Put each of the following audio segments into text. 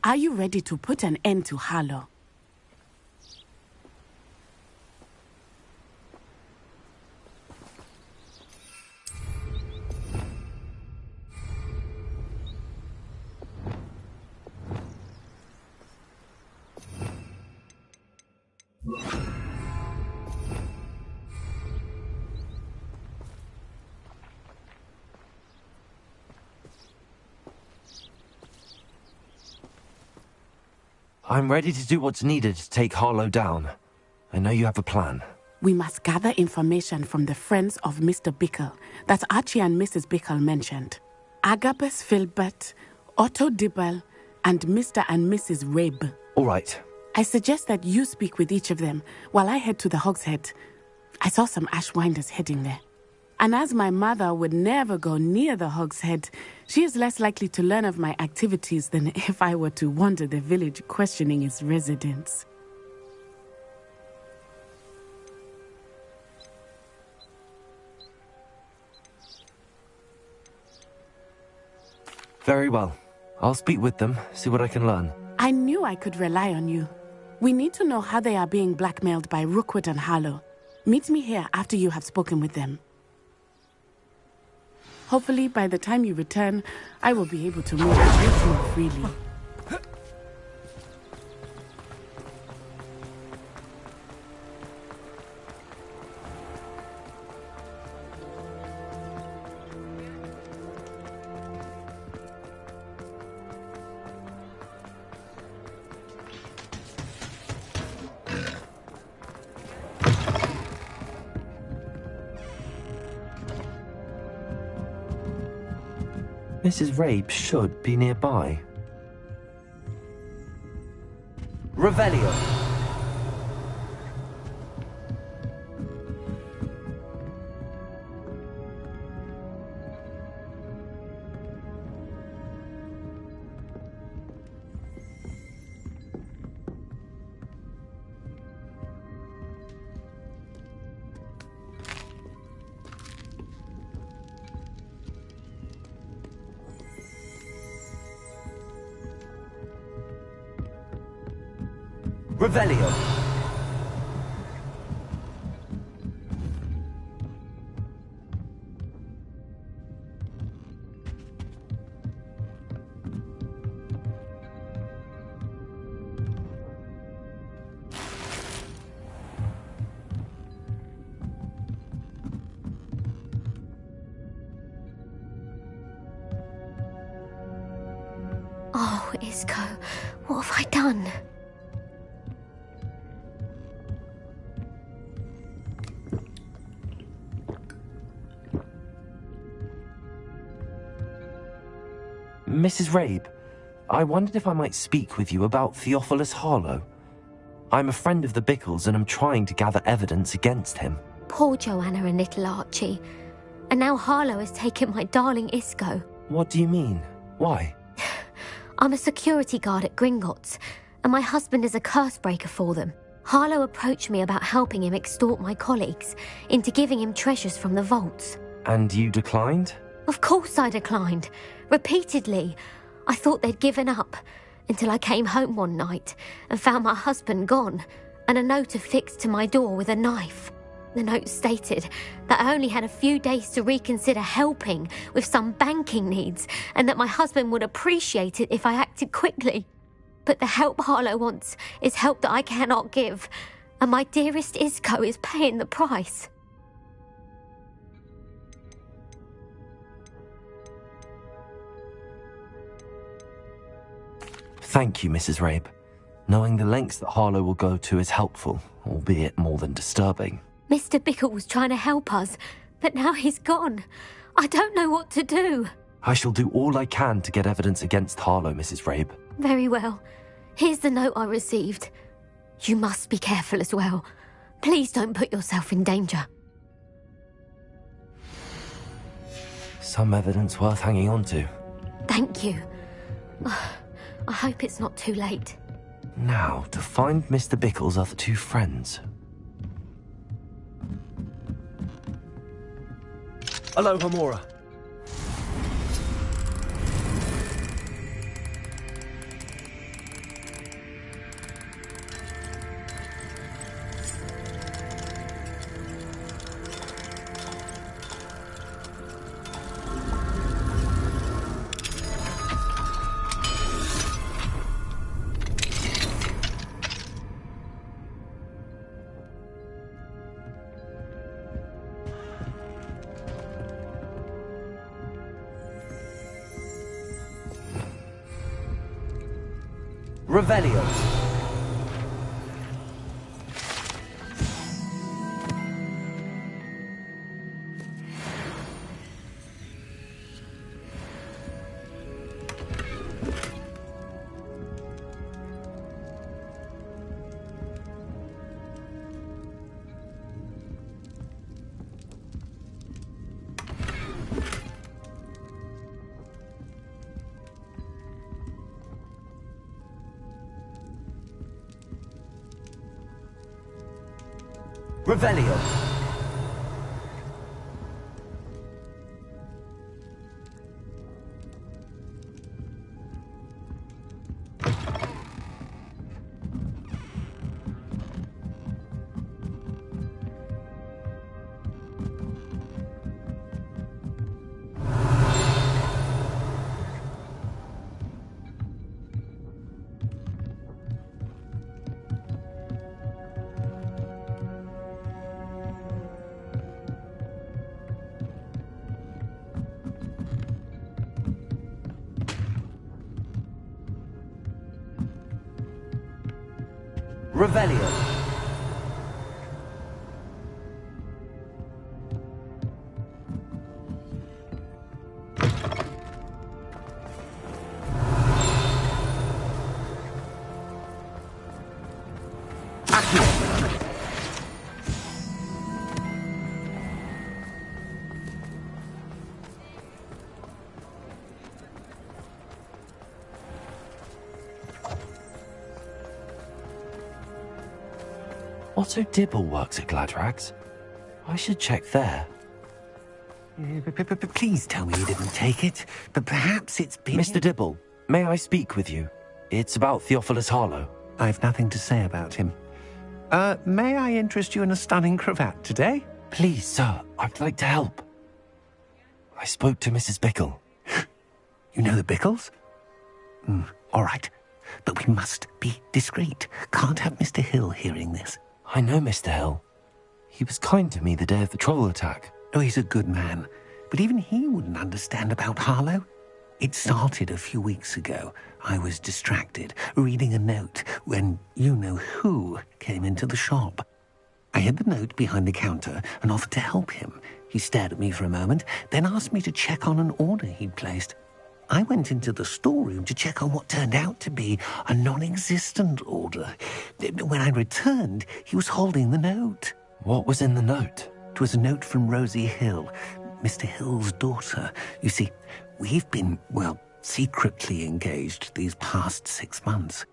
Are you ready to put an end to Harlow? I'm ready to do what's needed to take Harlow down. I know you have a plan. We must gather information from the friends of Mr. Bickle that Archie and Mrs. Bickle mentioned. Agabus Filbert, Otto Dibble, and Mr. and Mrs. Rabe. All right. I suggest that you speak with each of them while I head to the Hogshead. I saw some Ashwinders heading there. And as my mother would never go near the Hogshead, she is less likely to learn of my activities than if I were to wander the village questioning its residents. Very well. I'll speak with them, see what I can learn. I knew I could rely on you. We need to know how they are being blackmailed by Rookwood and Harlow. Meet me here after you have spoken with them. Hopefully, by the time you return, I will be able to move a bit more freely. Mrs. Rabe should be nearby. Revelio! Revelio! Oh, Isco, what have I done? Mrs. Rabe, I wondered if I might speak with you about Theophilus Harlow. I'm a friend of the Bickles and I'm trying to gather evidence against him. Poor Joanna and little Archie. And now Harlow has taken my darling Isco. What do you mean? Why? I'm a security guard at Gringotts, and my husband is a curse breaker for them. Harlow approached me about helping him extort my colleagues into giving him treasures from the vaults. And you declined? Of course I declined. Repeatedly. I thought they'd given up, until I came home one night and found my husband gone, and a note affixed to my door with a knife. The note stated that I only had a few days to reconsider helping with some banking needs, and that my husband would appreciate it if I acted quickly. But the help Harlow wants is help that I cannot give, and my dearest Isco is paying the price. Thank you, Mrs. Rabe. Knowing the lengths that Harlow will go to is helpful, albeit more than disturbing. Mr. Bickle was trying to help us, but now he's gone. I don't know what to do. I shall do all I can to get evidence against Harlow, Mrs. Rabe. Very well. Here's the note I received. You must be careful as well. Please don't put yourself in danger. Some evidence worth hanging on to. Thank you. I hope it's not too late. Now, to find Mr. Bickle's other two friends. Hello, Hamora. Revelio. Revelio. Revelio. Otto Dibble works at Gladrags. I should check there. Please tell me you didn't take it. But perhaps it's been... Mr. Dibble, may I speak with you? It's about Theophilus Harlow. I've nothing to say about him. May I interest you in a stunning cravat today? Please, sir, I'd like to help. I spoke to Mrs. Bickle. You know the Bickles? All right. But we must be discreet. Can't have Mr. Hill hearing this. I know Mr. Hill. He was kind to me the day of the troll attack. Oh, he's a good man. But even he wouldn't understand about Harlow. It started a few weeks ago. I was distracted, reading a note, when you-know-who came into the shop. I hid the note behind the counter and offered to help him. He stared at me for a moment, then asked me to check on an order he'd placed. I went into the storeroom to check on what turned out to be a non-existent order. When I returned, he was holding the note. What was in the note? It was a note from Rosie Hill, Mr. Hill's daughter. You see, we've been, secretly engaged these past 6 months.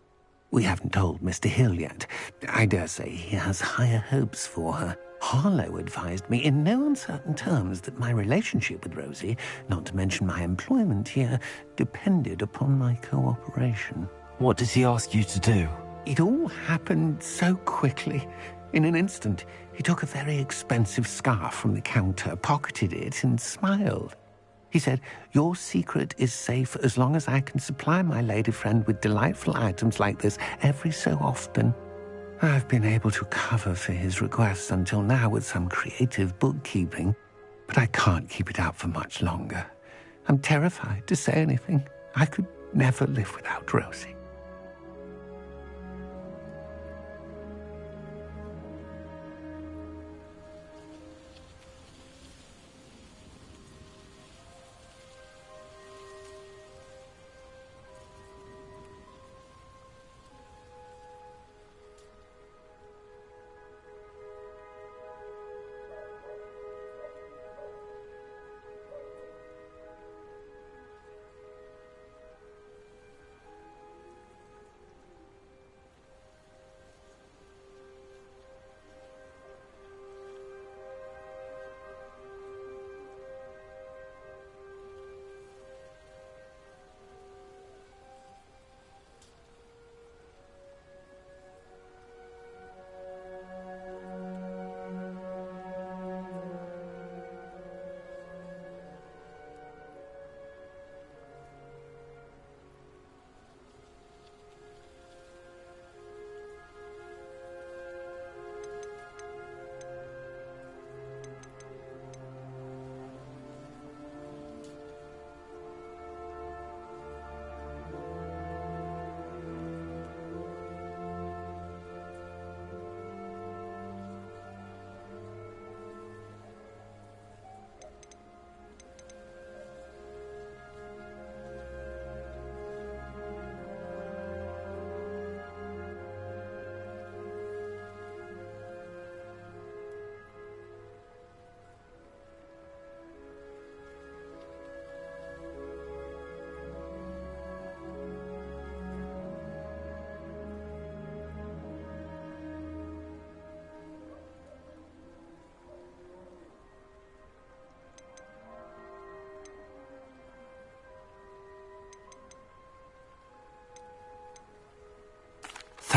We haven't told Mr. Hill yet. I dare say he has higher hopes for her. Harlow advised me in no uncertain terms that my relationship with Rosie, not to mention my employment here, depended upon my cooperation. What does he ask you to do? It all happened so quickly. In an instant, he took a very expensive scarf from the counter, pocketed it, and smiled. He said, "Your secret is safe as long as I can supply my lady friend with delightful items like this every so often." I've been able to cover for his requests until now with some creative bookkeeping, but I can't keep it up for much longer. I'm terrified to say anything. I could never live without Rosie.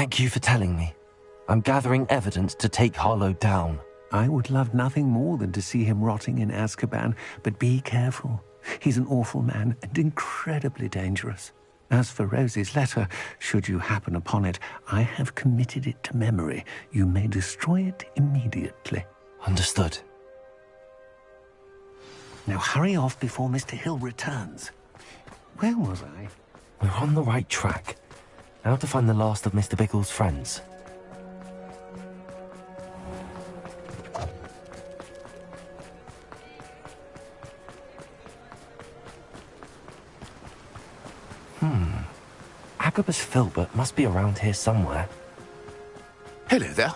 Thank you for telling me. I'm gathering evidence to take Harlow down. I would love nothing more than to see him rotting in Azkaban, but be careful. He's an awful man and incredibly dangerous. As for Rosie's letter, should you happen upon it, I have committed it to memory. You may destroy it immediately. Understood. Now hurry off before Mr. Hill returns. Where was I? We're on the right track. Now to find the last of Mr. Bickle's friends. Agabus Filbert must be around here somewhere. Hello there.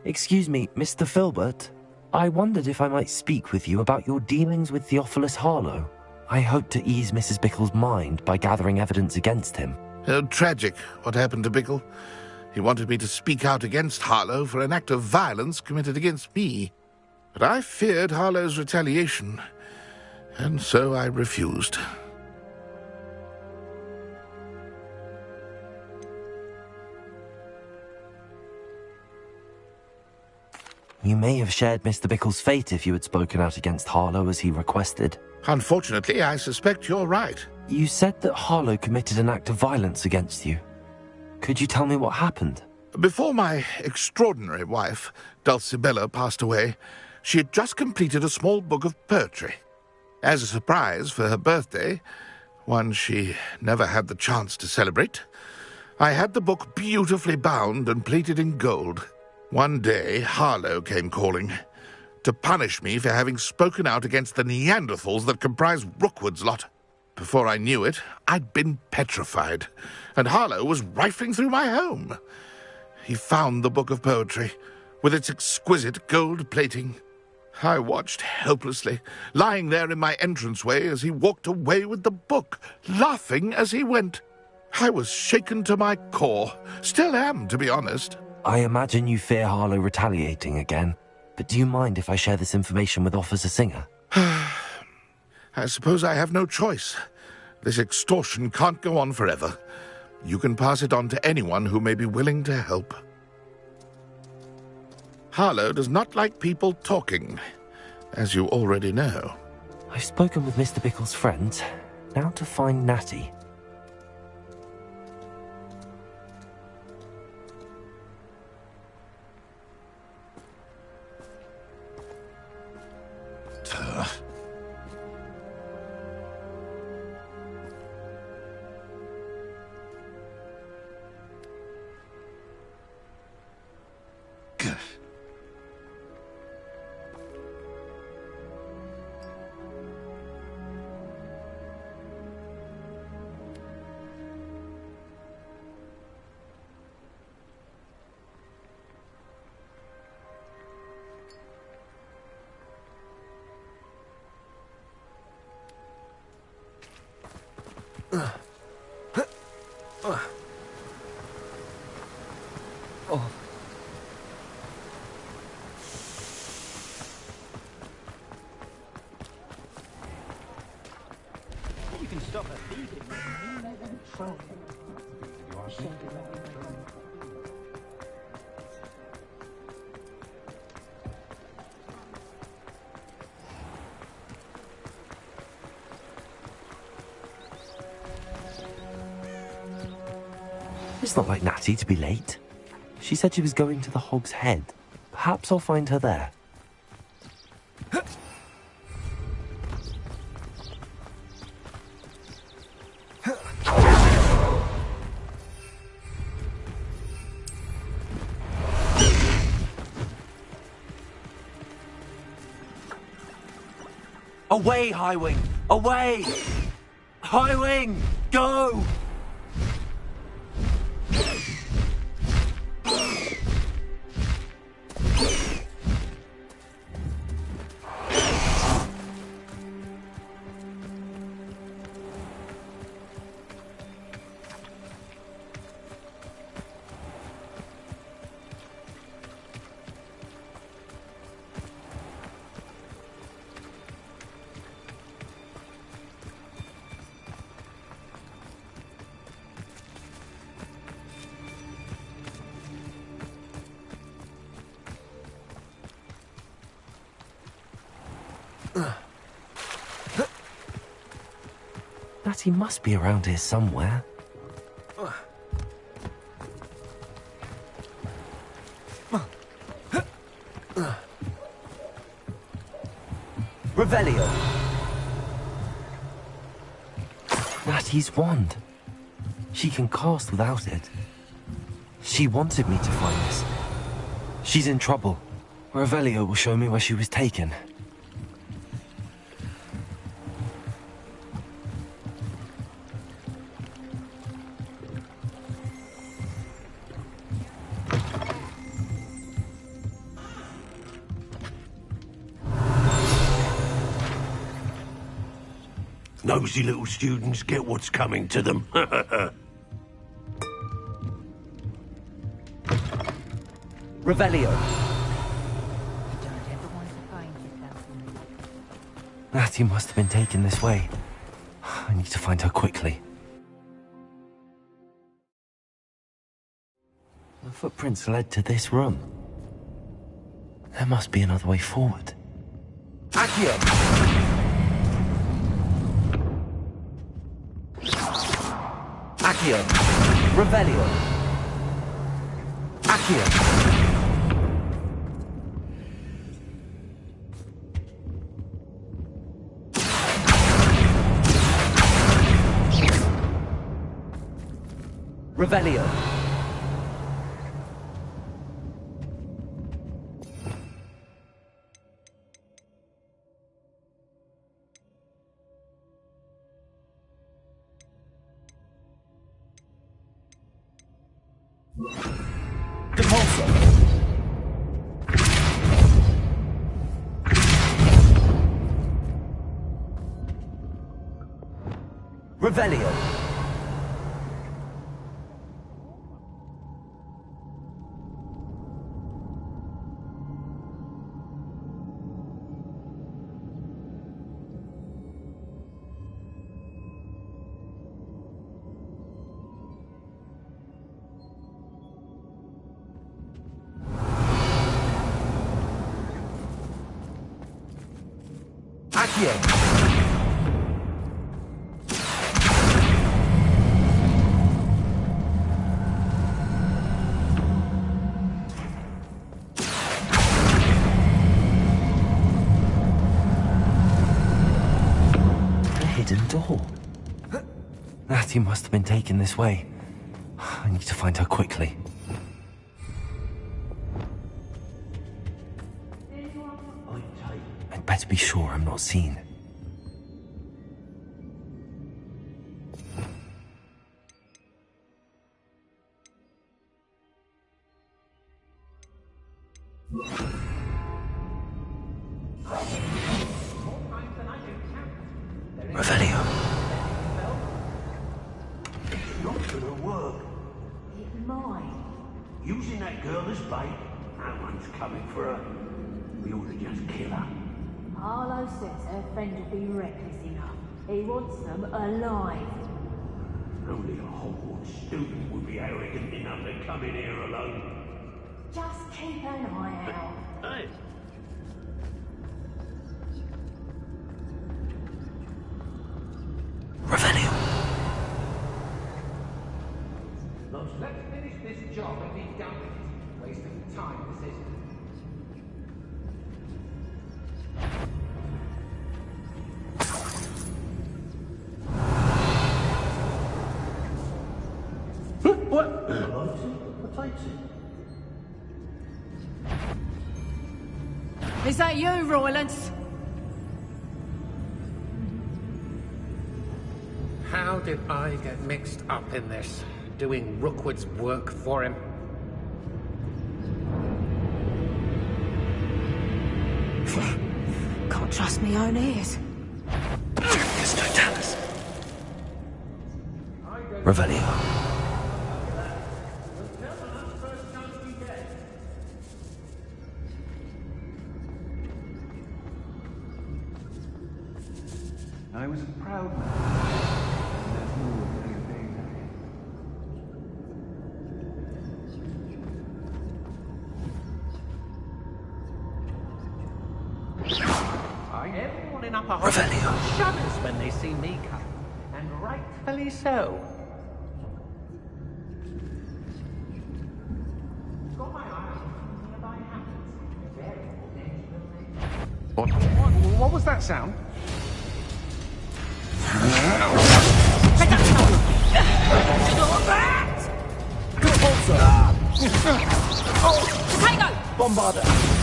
Excuse me, Mr. Filbert. I wondered if I might speak with you about your dealings with Theophilus Harlow. I hope to ease Mrs. Bickle's mind by gathering evidence against him. Oh, tragic what happened to Bickle. He wanted me to speak out against Harlow for an act of violence committed against me. But I feared Harlow's retaliation, and so I refused. You may have shared Mr. Bickle's fate if you had spoken out against Harlow as he requested. Unfortunately, I suspect you're right. You said that Harlow committed an act of violence against you. Could you tell me what happened? Before my extraordinary wife, Dulcibella, passed away, she had just completed a small book of poetry. As a surprise for her birthday, one she never had the chance to celebrate, I had the book beautifully bound and plated in gold. One day, Harlow came calling to punish me for having spoken out against the Neanderthals that comprise Rookwood's lot. Before I knew it, I'd been petrified, and Harlow was rifling through my home. He found the book of poetry, with its exquisite gold plating. I watched helplessly, lying there in my entranceway as he walked away with the book, laughing as he went. I was shaken to my core, still am, to be honest. I imagine you fear Harlow retaliating again, but do you mind if I share this information with Officer Singer? I suppose I have no choice. This extortion can't go on forever. You can pass it on to anyone who may be willing to help. Harlow does not like people talking, as you already know. I've spoken with Mr. Bickle's friends. Now to find Natty. It's not like Natty to be late. She said she was going to the Hog's Head. Perhaps I'll find her there. Away, Highwing! Away! Highwing! Go! Natty must be around here somewhere. Revelio! Natty's wand. She can cast without it. She wanted me to find this. She's in trouble. Revelio will show me where she was taken. Nosy little students get what's coming to them. Revelio! Natty must have been taken this way. I need to find her quickly. The footprints led to this room. There must be another way forward. Accio! Accio! Revelio! Accio! Revelio! Depulso! Revelio! A hidden door. Natty must have been taken this way. I need to find her quickly. I'd better be sure I'm not seen. Revelio. Not gonna work. It might. Using that girl as bait, no one's coming for her. We ought to just kill her. Harlow says her friend will be reckless enough. He wants them alive. Only a Hogwarts student would be arrogant enough to come in here alone. Just keep an eye out. Hey. Revelio. Let's finish this job and be done with it. Wasting time, this is. What? What takes it? Is that you, Roylance? How did I get mixed up in this? Doing Rookwood's work for him? Can't trust me own ears. It's Totalis. Revelio. I was a proud man. There's more than you think. Everyone in Upper Revelio. Hogwarts shudders when they see me come. And right happily so. What was that sound? Good also. Potato! Bombarder.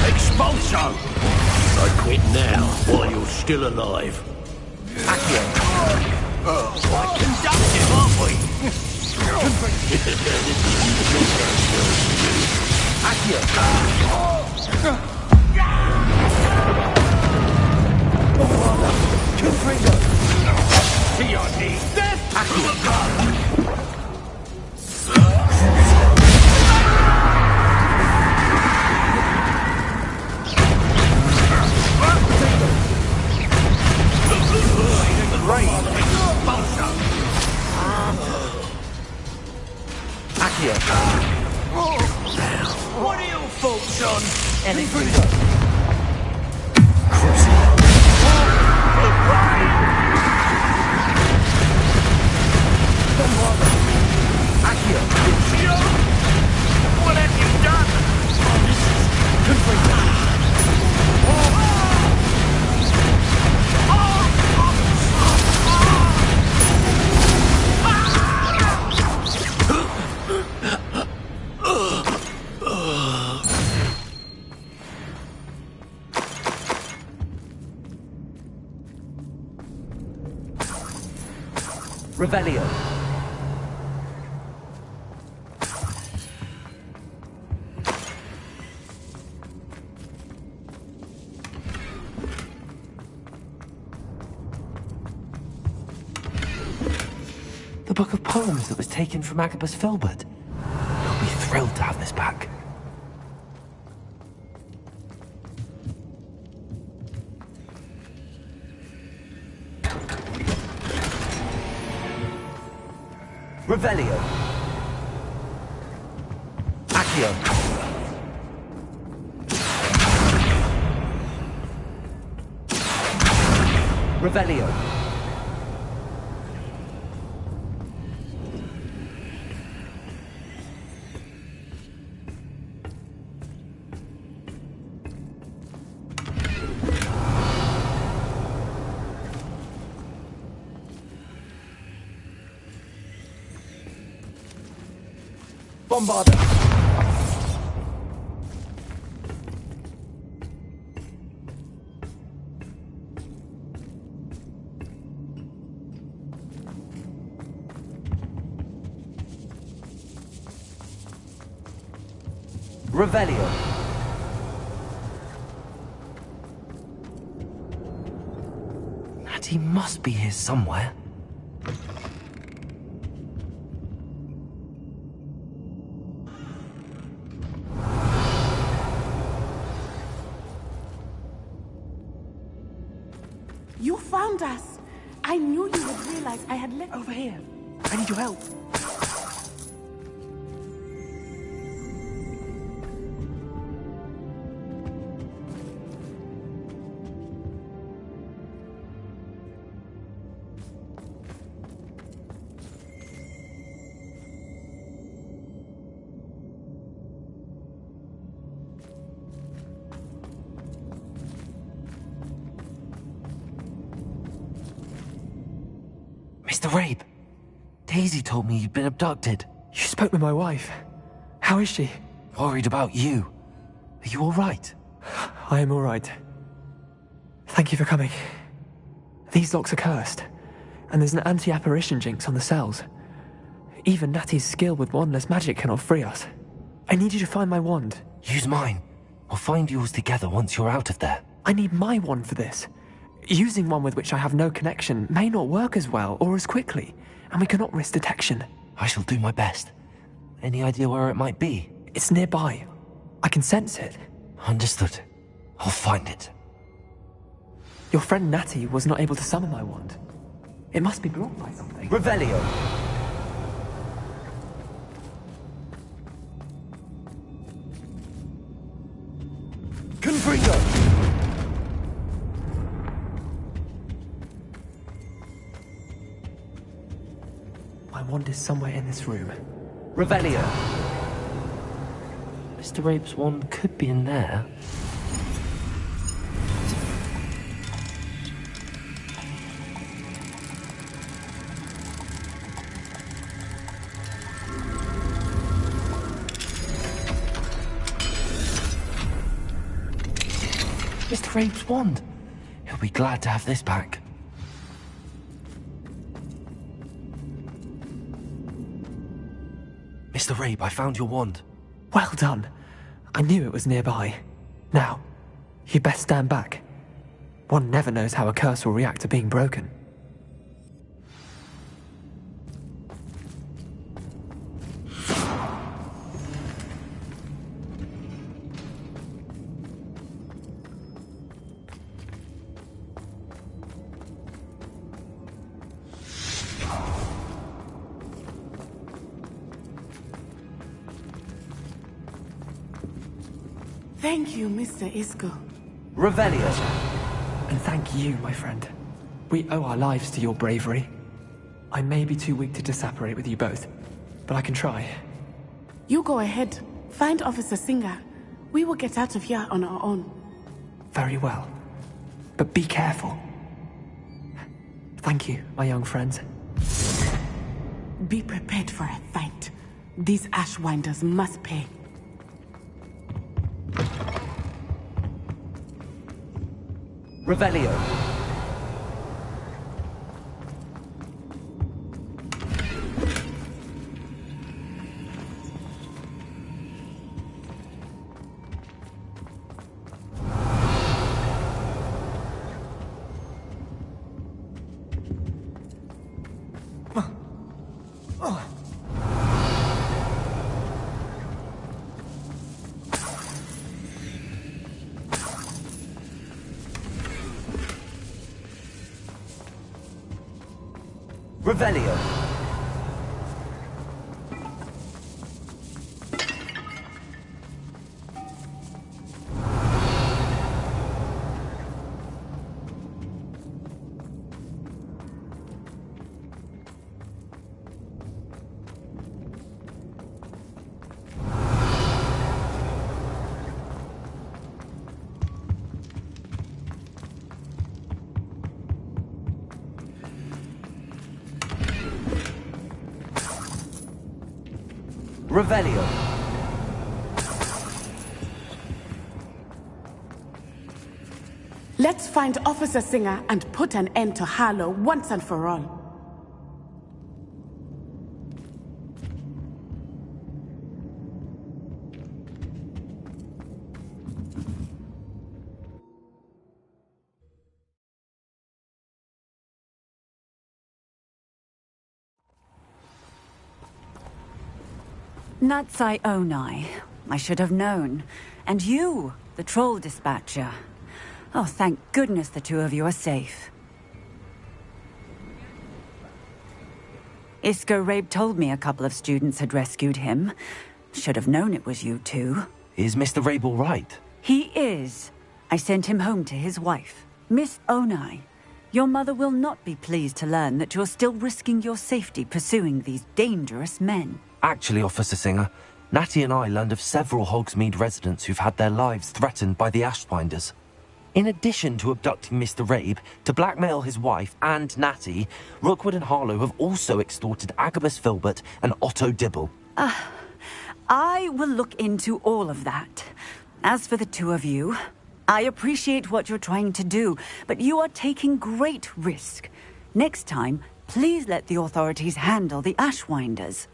Expulso! I quit now, while you're still alive. Accio. Quite conductive, aren't we? Accio. Confringo. To your knees. Death! Accio. Accio. What are your thoughts on Anything. Accio. what have you done? Revelio. The book of poems that was taken from Agabus Filbert. He'll be thrilled to have this back. Revelio. Accio. Revelio. Bombarder. Revelio. Natty must be here somewhere. You found us. I knew you would realize I had left. Over here. I need your help. Mr. Rabe, Daisy told me you'd been abducted. You spoke with my wife. How is she? Worried about you. Are you all right? I am all right. Thank you for coming. These locks are cursed, and there's an anti-apparition jinx on the cells. Even Natty's skill with wandless magic cannot free us. I need you to find my wand. Use mine. We'll find yours together once you're out of there. I need my wand for this. Using one with which I have no connection may not work as well or as quickly, and we cannot risk detection. I shall do my best. Any idea where it might be? It's nearby. I can sense it. Understood. I'll find it. Your friend Natty was not able to summon my wand. It must be blocked by something. Revelio. Confringo. My wand is somewhere in this room. Revelio. Mr. Rabe's wand could be in there. Mr. Rabe's wand. He'll be glad to have this back. Mr. Rabe, I found your wand. Well done. I knew it was nearby. Now, you best stand back. One never knows how a curse will react to being broken. Thank you, Mr. Isco. Revelio. And thank you, my friend. We owe our lives to your bravery. I may be too weak to disapparate with you both, but I can try. You go ahead. Find Officer Singer. We will get out of here on our own. Very well. But be careful. Thank you, my young friends. Be prepared for a fight. These Ashwinders must pay. Revelio. Revelio. Revelio. Let's find Officer Singer and put an end to Harlow once and for all. Natsai Onai. I should have known. And you, the troll dispatcher. Oh, thank goodness the two of you are safe. Isco Rabe told me a couple of students had rescued him. Should have known it was you two. Is Mr. Rabe all right? He is. I sent him home to his wife. Miss Onai, your mother will not be pleased to learn that you're still risking your safety pursuing these dangerous men. Actually, Officer Singer, Natty and I learned of several Hogsmeade residents who've had their lives threatened by the Ashwinders. In addition to abducting Mr. Rabe to blackmail his wife and Natty, Rookwood and Harlow have also extorted Agabus Filbert and Otto Dibble. I will look into all of that. As for the two of you, I appreciate what you're trying to do, but you are taking great risk. Next time, please let the authorities handle the Ashwinders.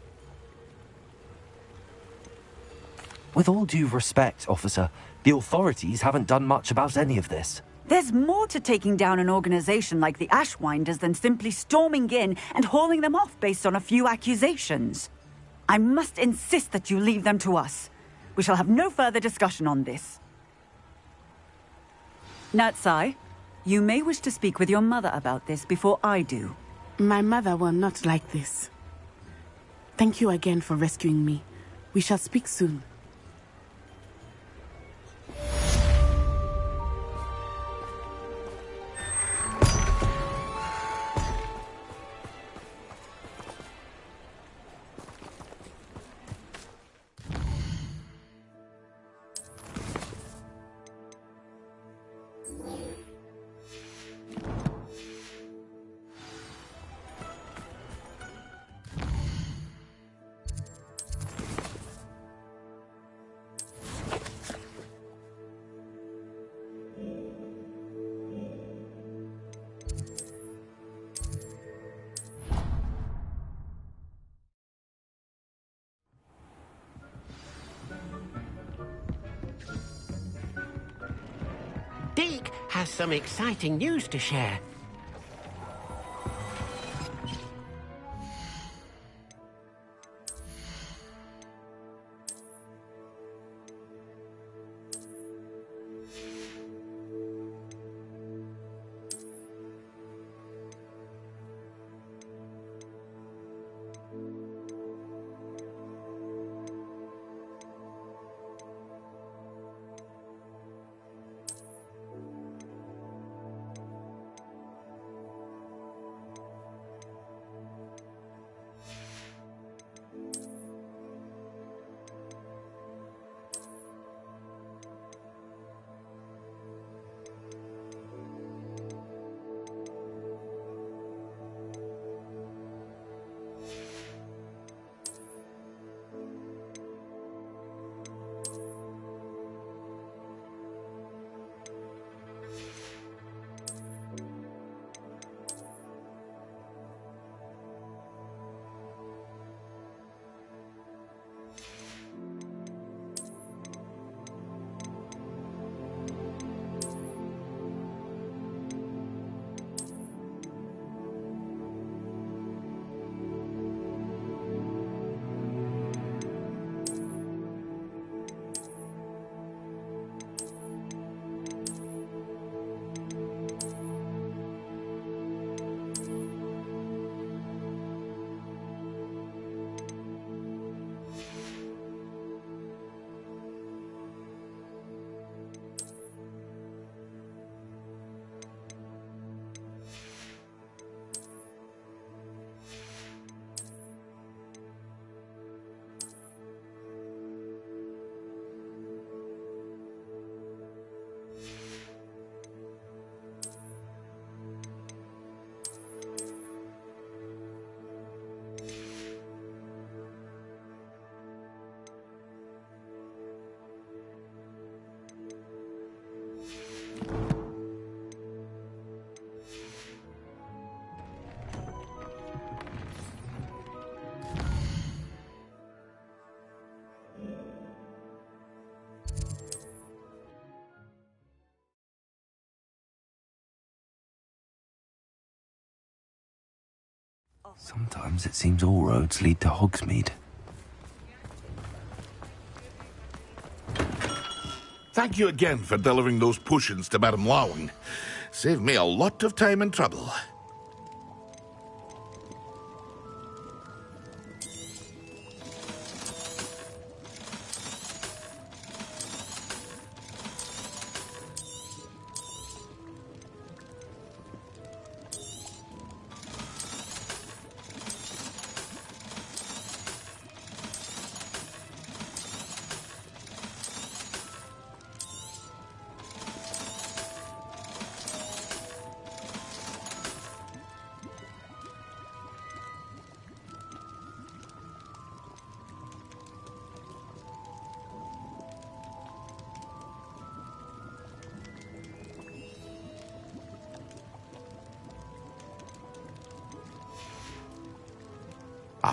With all due respect, officer, the authorities haven't done much about any of this. There's more to taking down an organization like the Ashwinders than simply storming in and hauling them off based on a few accusations. I must insist that you leave them to us. We shall have no further discussion on this. Natsai, you may wish to speak with your mother about this before I do. My mother will not like this. Thank you again for rescuing me. We shall speak soon. Deke has some exciting news to share. Sometimes it seems all roads lead to Hogsmeade. Thank you again for delivering those potions to Madame Lawing. Saved me a lot of time and trouble.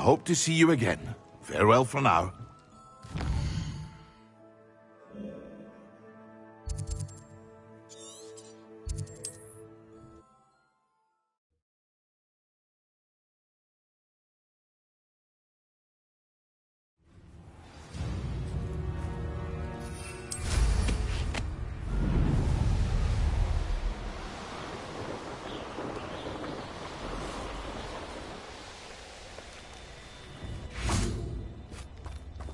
hope to see you again. Farewell for now.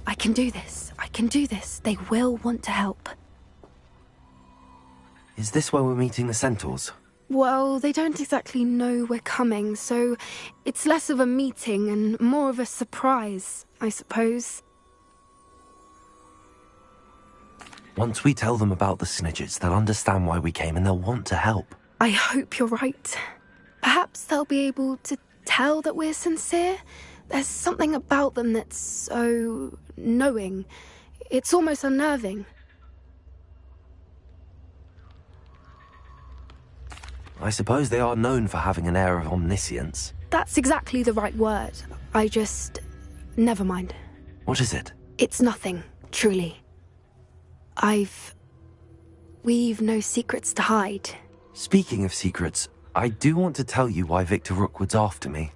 I can do this. I can do this. They will want to help. Is this where we're meeting the centaurs? Well, they don't exactly know we're coming, so it's less of a meeting and more of a surprise, I suppose. Once we tell them about the Snidgets, they'll understand why we came and they'll want to help. I hope you're right. Perhaps they'll be able to tell that we're sincere. There's something about them that's so knowing. It's almost unnerving. I suppose they are known for having an air of omniscience. That's exactly the right word. Never mind. What is it? It's nothing, truly. We've no secrets to hide. Speaking of secrets, I do want to tell you why Victor Rookwood's after me.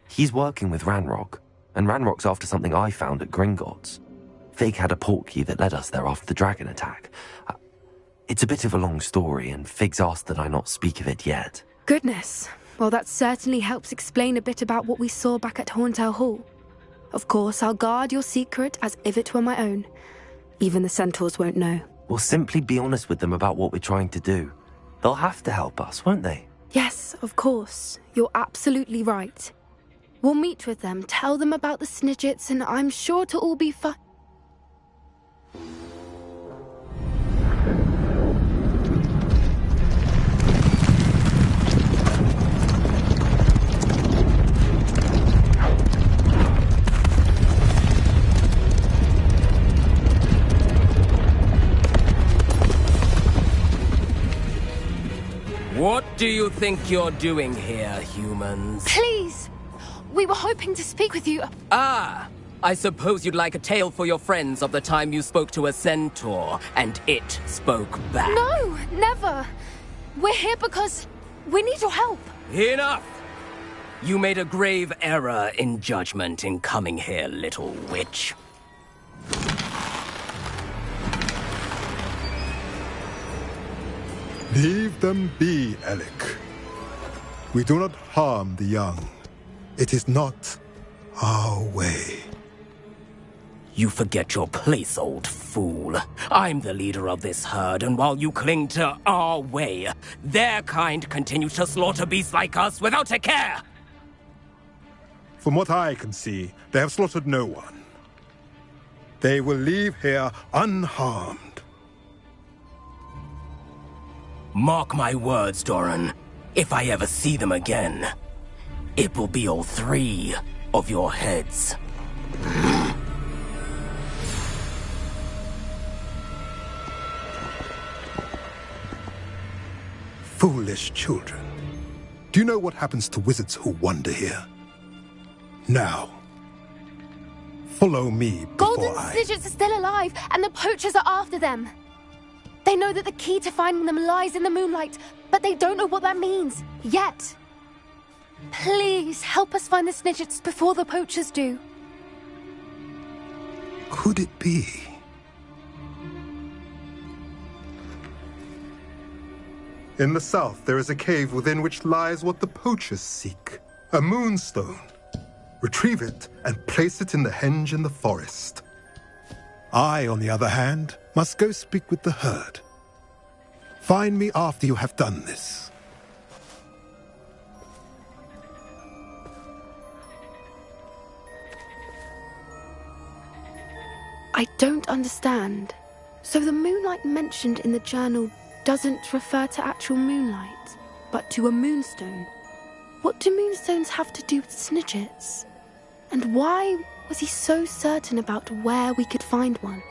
He's working with Ranrock, and Ranrock's after something I found at Gringotts. Fig had a portkey that led us there after the dragon attack. It's a bit of a long story, and Fig's asked that I not speak of it yet. Goodness. Well, that certainly helps explain a bit about what we saw back at Horntail Hall. Of course, I'll guard your secret as if it were my own. Even the centaurs won't know. We'll simply be honest with them about what we're trying to do. They'll have to help us, won't they? Yes, of course. You're absolutely right. We'll meet with them, tell them about the Snidgets, and I'm sure it'll all be fine. What do you think you're doing here, humans? Please! We were hoping to speak with you. Ah! I suppose you'd like a tale for your friends of the time you spoke to a centaur, and it spoke back. No, never! We're here because we need your help. Enough! You made a grave error in judgment in coming here, little witch. Leave them be, Alec. We do not harm the young. It is not our way. You forget your place, old fool. I'm the leader of this herd, and while you cling to our way, their kind continues to slaughter beasts like us without a care! From what I can see, they have slaughtered no one. They will leave here unharmed. Mark my words, Doran. If I ever see them again, it will be all 3 of your heads. Foolish children. Do you know what happens to wizards who wander here? Now, follow me before Golden Snidgets are still alive, and the poachers are after them. They know that the key to finding them lies in the moonlight, but they don't know what that means, yet. Please, help us find the Snidgets before the poachers do. Could it be? In the south, there is a cave within which lies what the poachers seek. A moonstone. Retrieve it and place it in the henge in the forest. I, on the other hand, must go speak with the herd. Find me after you have done this. I don't understand. So the moonlight mentioned in the journal doesn't refer to actual moonlight, but to a moonstone. What do moonstones have to do with Snidgets? And why was he so certain about where we could find one?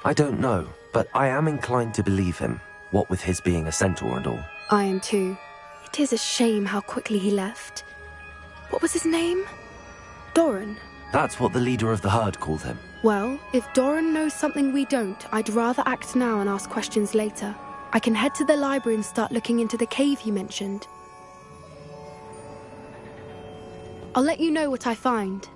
I don't know, but I am inclined to believe him, what with his being a centaur and all. I am too. It It is a shame how quickly he left. What was his name? Doran. That's what the leader of the herd called him. Well, if Doran knows something we don't, I'd rather act now and ask questions later. I can head to the library and start looking into the cave you mentioned. I'll let you know what I find.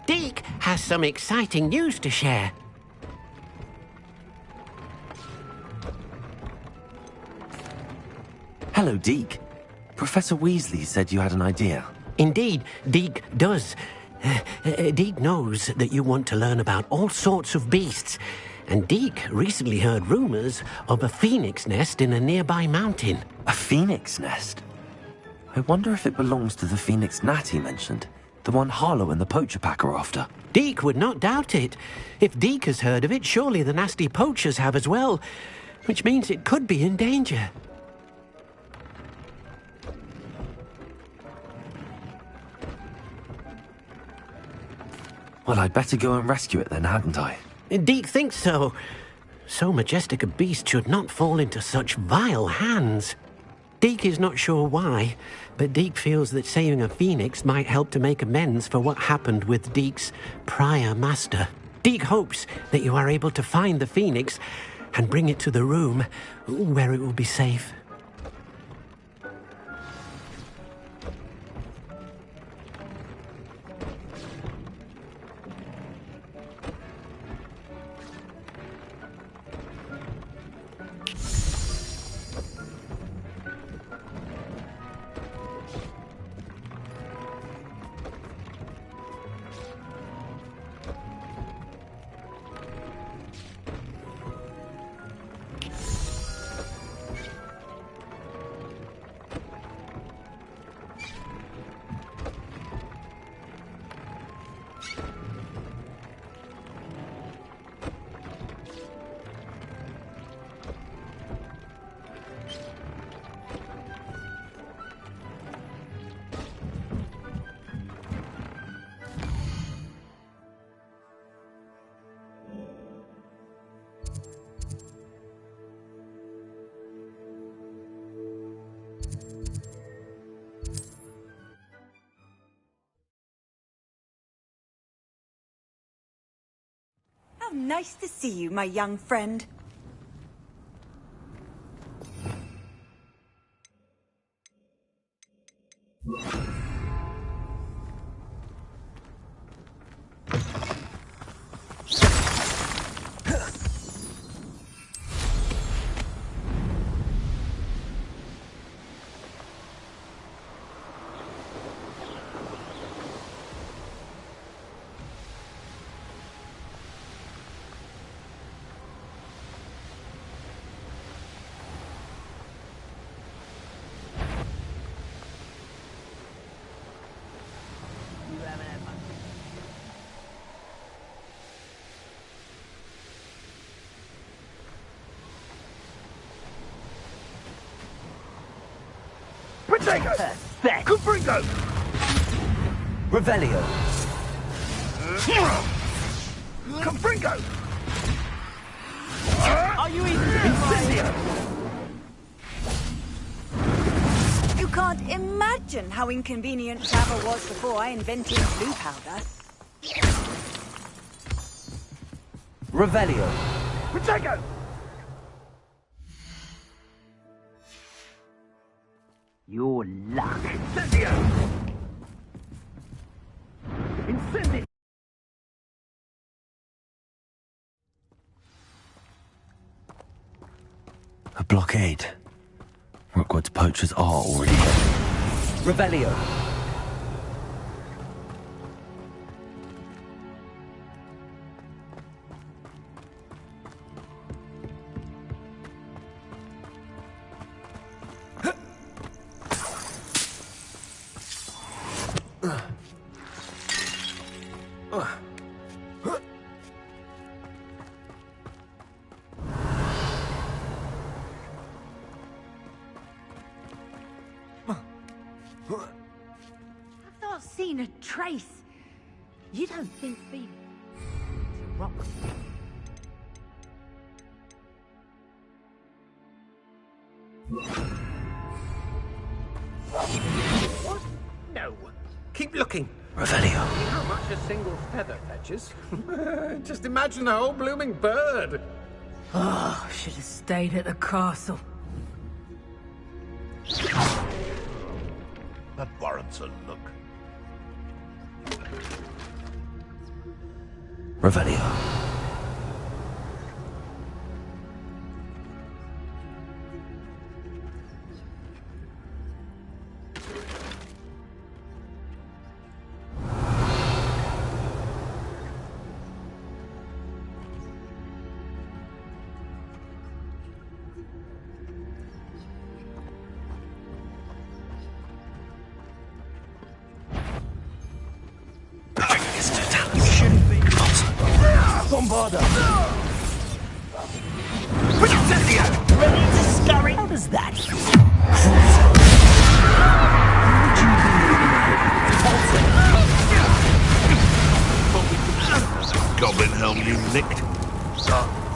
Deke has some exciting news to share. Hello, Deke. Professor Weasley said you had an idea. Indeed, Deke does. Deke knows that you want to learn about all sorts of beasts, and Deke recently heard rumors of a phoenix nest in a nearby mountain. A phoenix nest? I wonder if it belongs to the phoenix gnat he mentioned. The one Harlow and the poacher pack are after. Deke would not doubt it. If Deke has heard of it, surely the nasty poachers have as well, which means it could be in danger. Well, I'd better go and rescue it then, hadn't I? Deke thinks so. So majestic a beast should not fall into such vile hands. Deke is not sure why, but Deke feels that saving a phoenix might help to make amends for what happened with Deke's prior master. Deke hopes that you are able to find the phoenix and bring it to the room where it will be safe. nice to see you, my young friend. Confringo! Revelio. Confringo! Are you even Incendio! You can't imagine how inconvenient travel was before I invented blue powder. Revelio. Protego! Your luck. Incendio! Incendio! A blockade. Rookwood's poachers are already here. Revelio. I've not seen a trace. You don't think Phoenix to rock? What? No. Keep looking. Revelio. See how much a single feather fetches? Just imagine a whole blooming bird. Oh, should have stayed at the castle. That warrants a look. Revelio. Bombarda! Incendio! Ready to scurry? How does that feel? Goblin helm you nicked.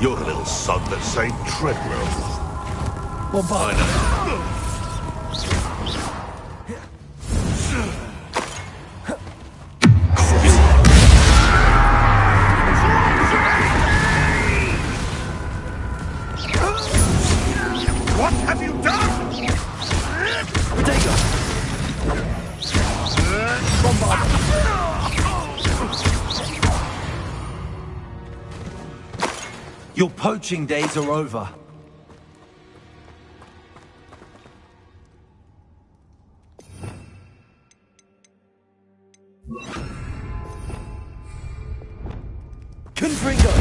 You're the little sod that saved Treadwell. Bombarda! What have you done? Your poaching days are over. Confringo.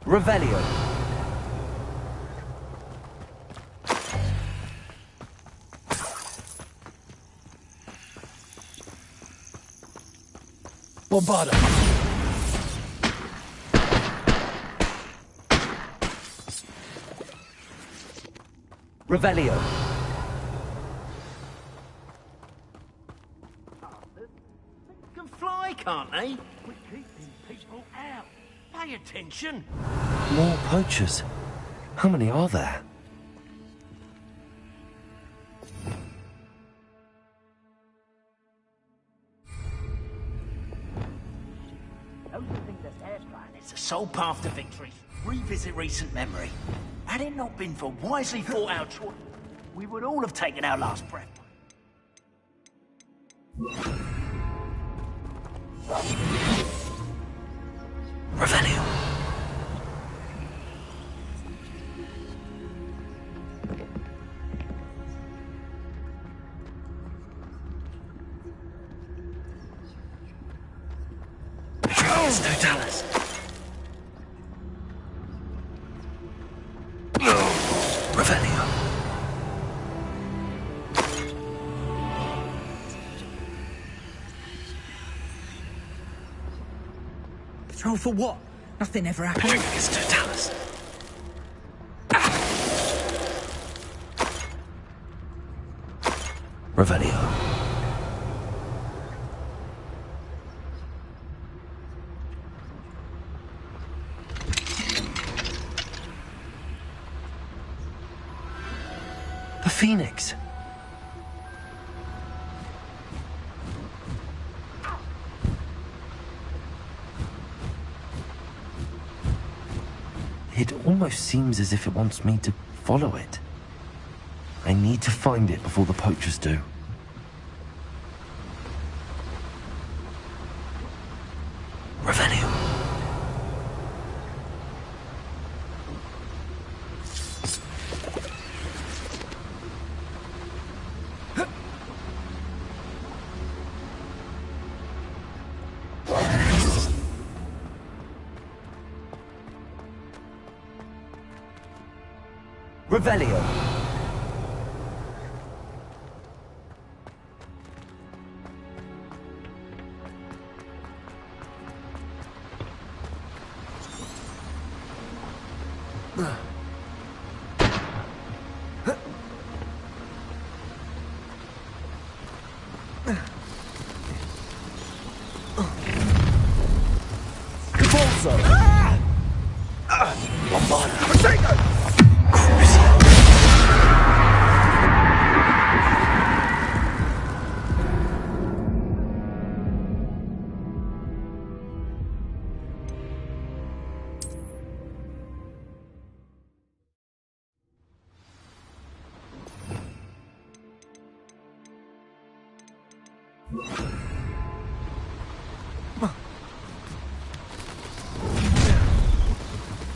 Revelio. Bombarda! Revelio. They can fly, can't they? We're keeping people out. Pay attention. More poachers. How many are there? Those who think this air plan is the sole path to victory, revisit recent memory. Had it not been for wisely thought out choices, we would all have taken our last breath. Revelio. Totalis. Revelio. Throw for what? Nothing ever happened. It's Totalis. Revelio. The Phoenix. It almost seems as if it wants me to follow it. I need to find it before the poachers do. Revelio. Revelio.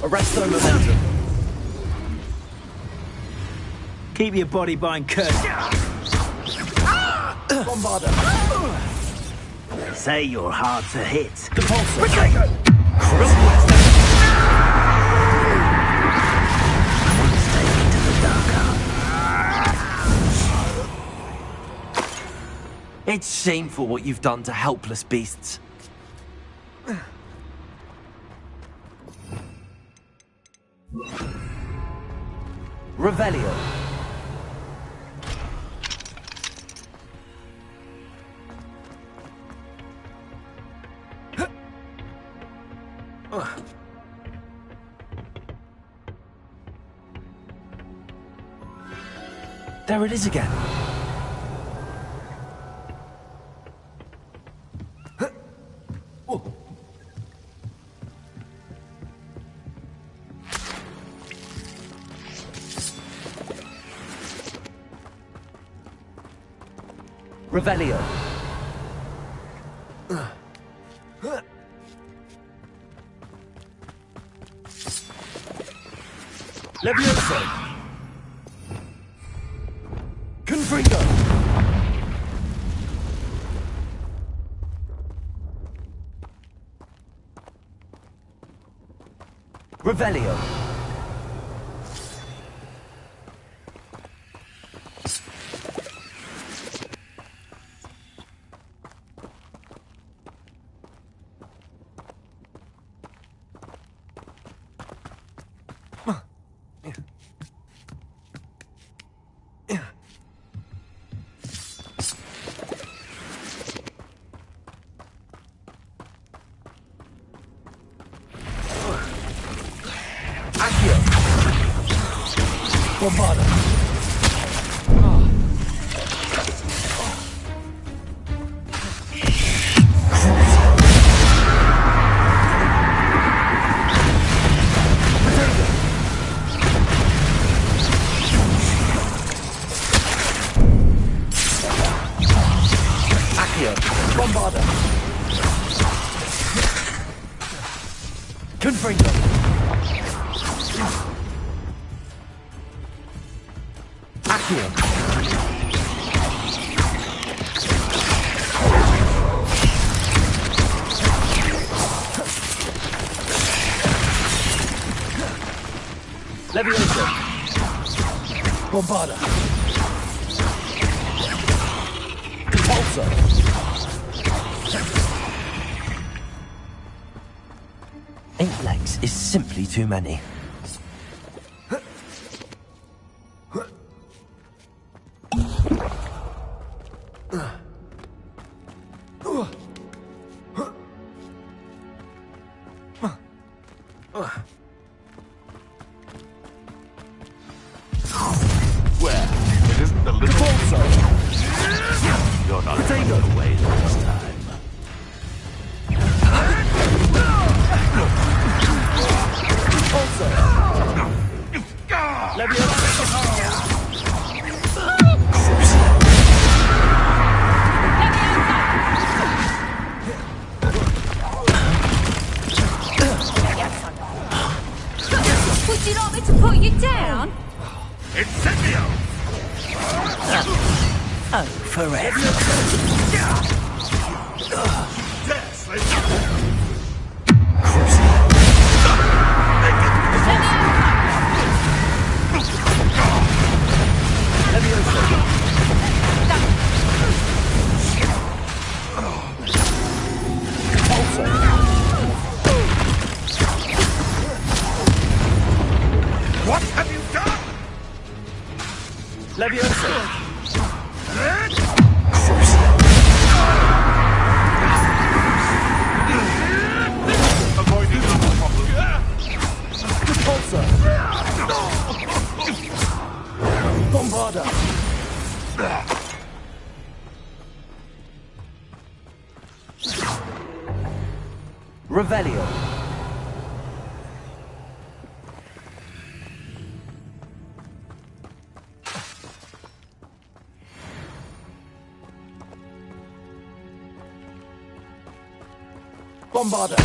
Arresto momentum. Keep your body bind curtain. Bombarder. Say you're hard to hit. Compulsor. It's shameful what you've done to helpless beasts. Revelio. There it is again. Revelio. Levioso. Confringo. Revelio. Bombarda. Bombarda. Confringo. Accio. Levioso. Bombarda. Pulsar. 8 legs is simply too many. Well, it isn't the little... You're not going away this time. Would you like me to put you down? Incendio! Oh, forever. What have you done? Levioso. Avoiding the problem. Pulsar. Bombarda. Revelio. Bombarda.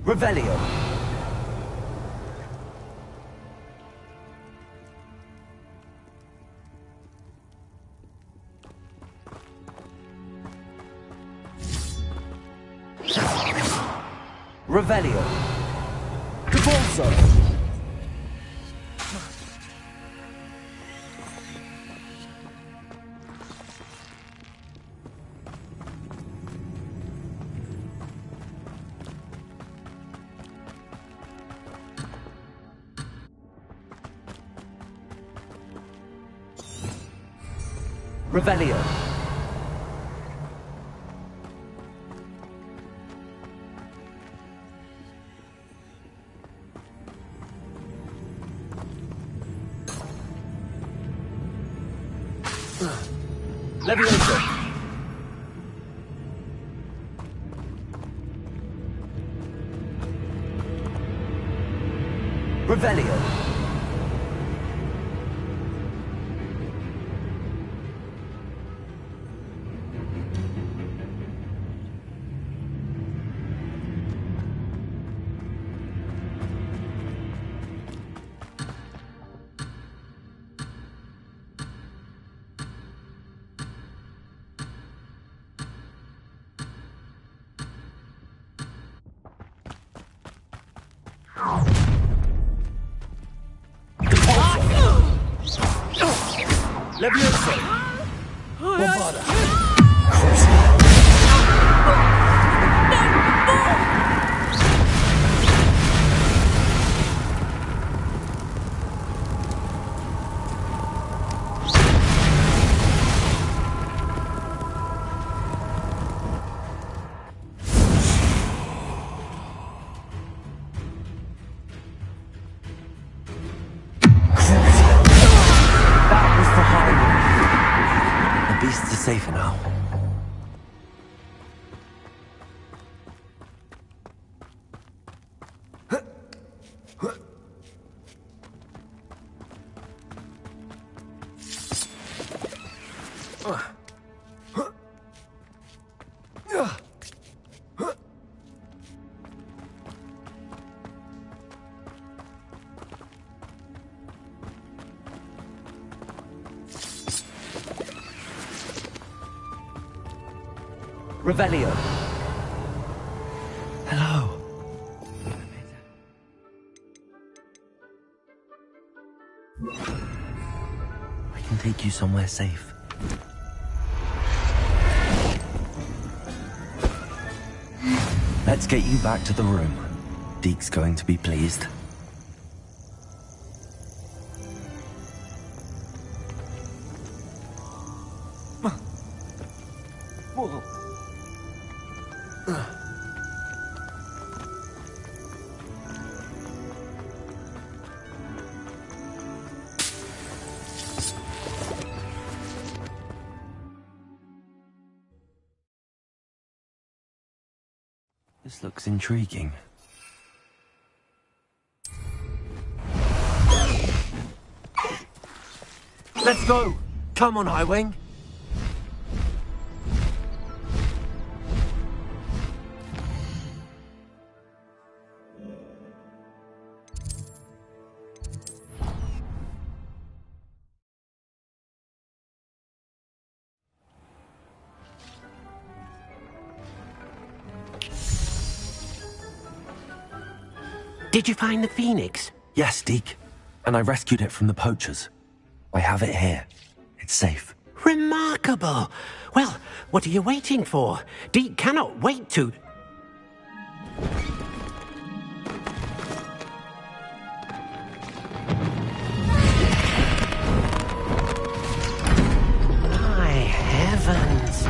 Revelio. Revelio. Cavalzo. Revelio. Levioso. Revelio. Levioso. The beasts are safer now. Revelio. Hello. I can take you somewhere safe. Let's get you back to the room. Deke's going to be pleased. Whoa. This looks intriguing. Let's go! Come on, Highwing! Did you find the phoenix? Yes, Deke. And I rescued it from the poachers. I have it here. It's safe. Remarkable! Well, what are you waiting for? Deke cannot wait to... My heavens!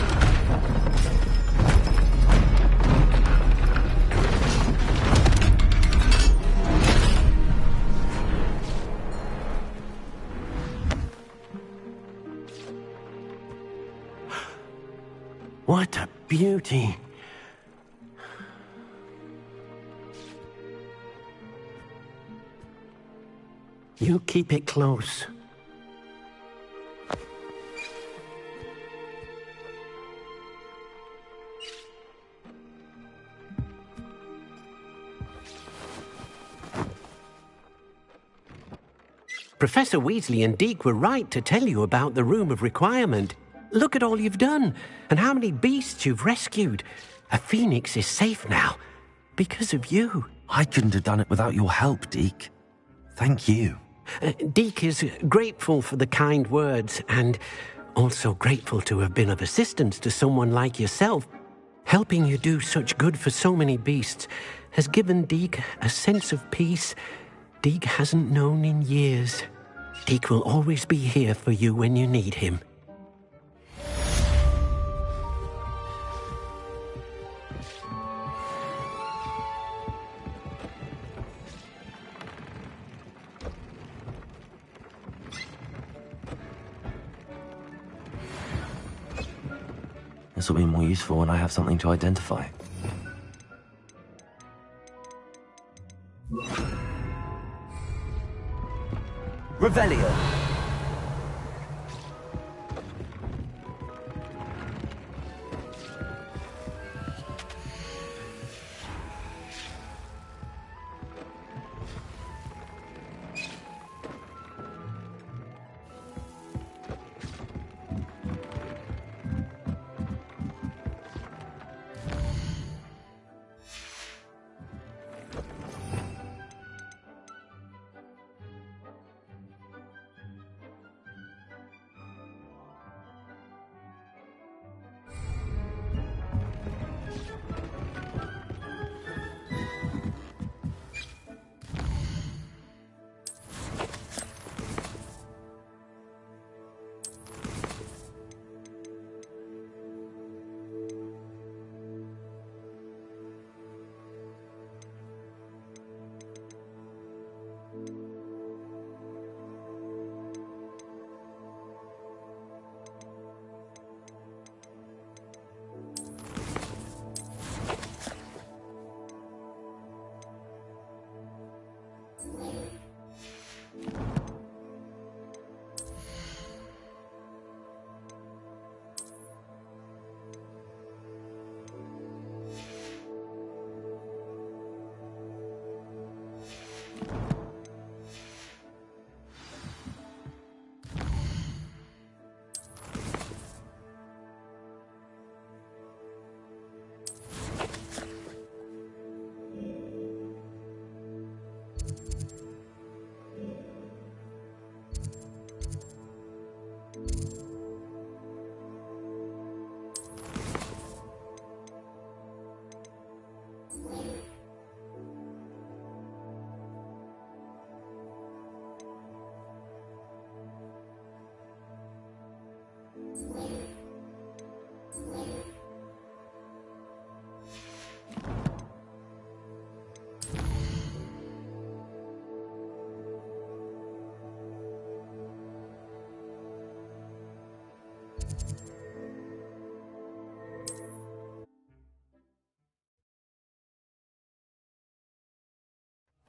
What a beauty! You keep it close. Professor Weasley and Deke were right to tell you about the Room of Requirement. Look at all you've done, and how many beasts you've rescued. A phoenix is safe now, because of you. I couldn't have done it without your help, Deke. Thank you. Deke is grateful for the kind words, and also grateful to have been of assistance to someone like yourself. Helping you do such good for so many beasts has given Deke a sense of peace Deke hasn't known in years. Deke will always be here for you when you need him. This will be more useful when I have something to identify. Revelio.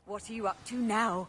What are you up to now?